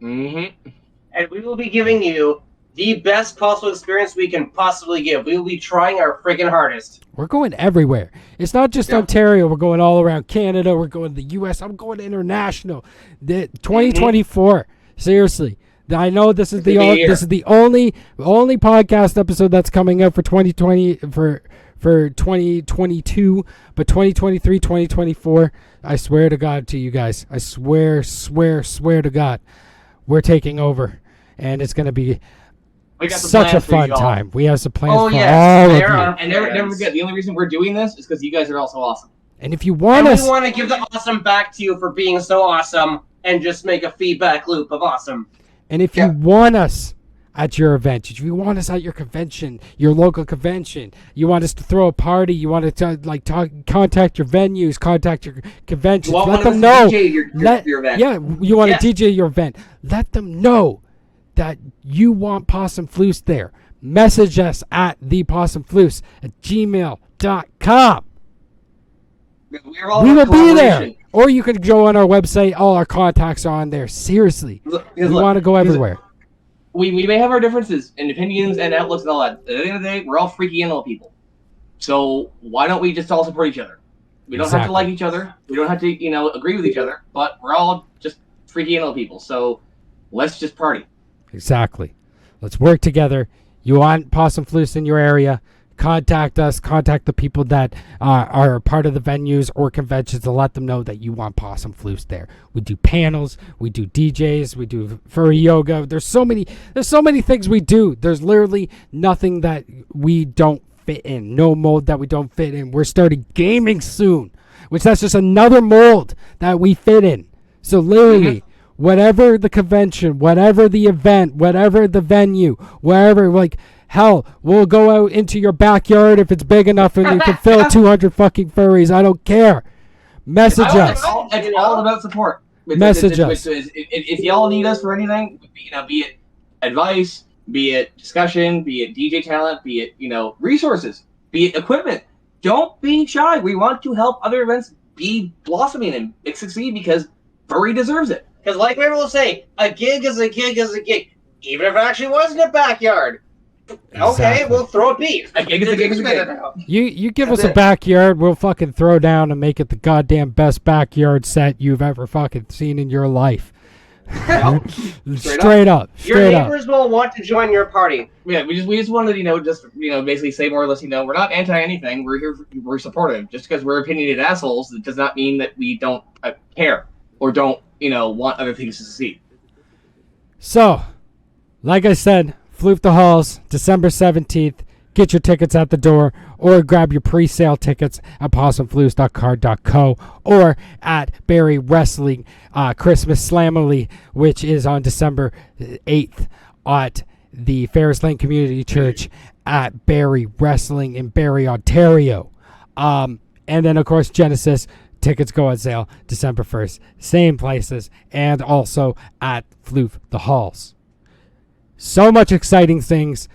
Mm-hmm. And we will be giving you the best possible experience we can possibly give. We will be trying our freaking hardest. We're going everywhere. It's not just Ontario. We're going all around Canada. We're going to the U.S. I'm going international. 2024. Seriously. I know this is the only podcast episode that's coming out for 2020 for 2022, but 2023, 2024, I swear to God to you guys, I swear to God, we're taking over, and it's going to be such a fun time. We have some plans for all of you. And never forget, the only reason we're doing this is because you guys are also awesome. And if you want we want to give the awesome back to you for being so awesome, and just make a feedback loop of awesome. And if you want us at your event, if you want us at your convention, your local convention, you want us to throw a party, you want to contact your venues, contact your conventions, let them know. Your event. Yeah, you want to DJ your event. Let them know that you want Pawsome Floofs there. Message us at thepawsomefloofs@gmail.com. We will be there. Or you can go on our website. All our contacts are on there. Seriously. We want to go everywhere. We may have our differences in opinions and outlooks and all that. At the end of the day, we're all freaky animal people. So why don't we just all support each other? We don't have to like each other. We don't have to, agree with each other. But we're all just freaky animal people. So let's just party. Exactly. Let's work together. You want Pawsome Floofs in your area? Contact us. Contact the people that are part of the venues or conventions to let them know that you want Pawsome Floofs there. We do panels. We do DJs. We do furry yoga. There's so many things we do. There's literally nothing that we don't fit in. No mold that we don't fit in. We're starting gaming soon, which that's just another mold that we fit in. So literally, whatever the convention, whatever the event, whatever the venue, wherever, like, hell, we'll go out into your backyard if it's big enough and you can fill 200 fucking furries. I don't care. Message us. It's all about support. Message us. If y'all need us for anything, be it advice, be it discussion, be it DJ talent, be it, resources, be it equipment. Don't be shy. We want to help other events be blossoming and succeed because furry deserves it. Because like we will say, a gig is a gig is a gig. Even if it actually was in a backyard. Exactly. Okay, we'll throw a beat. A gig is a gig is a gig. You give us a backyard, we'll fucking throw down and make it the goddamn best backyard set you've ever fucking seen in your life. Straight up. Your neighbors will want to join your party. Yeah, we just wanted to, basically say more or less, we're not anti anything. We're here, we're supportive. Just because we're opinionated assholes, it does not mean that we don't care or don't, want other things to succeed. So, like I said, Floof the Halls, December 17th. Get your tickets at the door or grab your pre-sale tickets at pawsomefloofs.card.co or at Barry Wrestling Christmas Slamily, which is on December 8th at the Ferris Lane Community Church at Barry Wrestling in Barrie, Ontario. And then, of course, Genesis. Tickets go on sale December 1st. Same places and also at Floof the Halls. So much exciting things.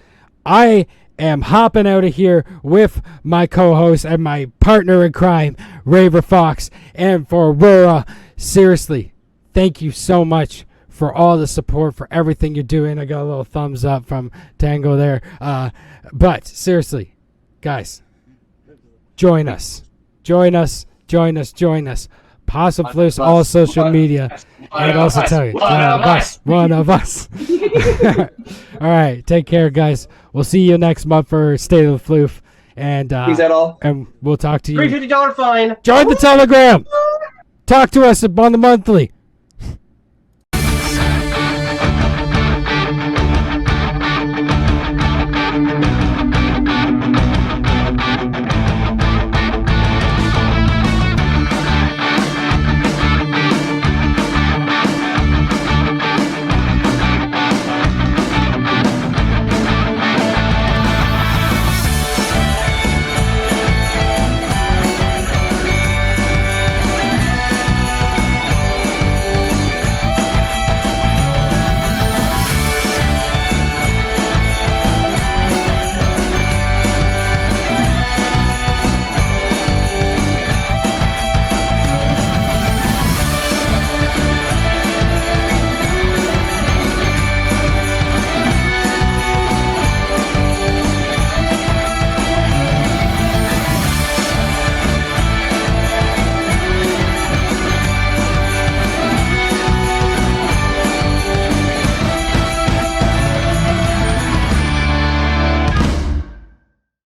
I am hopping out of here with my co-host and my partner in crime, Raverfox, and for Aurora. Seriously, thank you so much for all the support, for everything you're doing. I got a little thumbs up from Tango there. But seriously, guys, join us. Join us. Join us. Join us. Pawsome Floofs, all social media. And also tell you, one of us. All right, take care, guys. We'll see you next month for State of the Floof. And peace out all. And we'll talk to you. $350 fine. Join the Telegram. Talk to us on the monthly.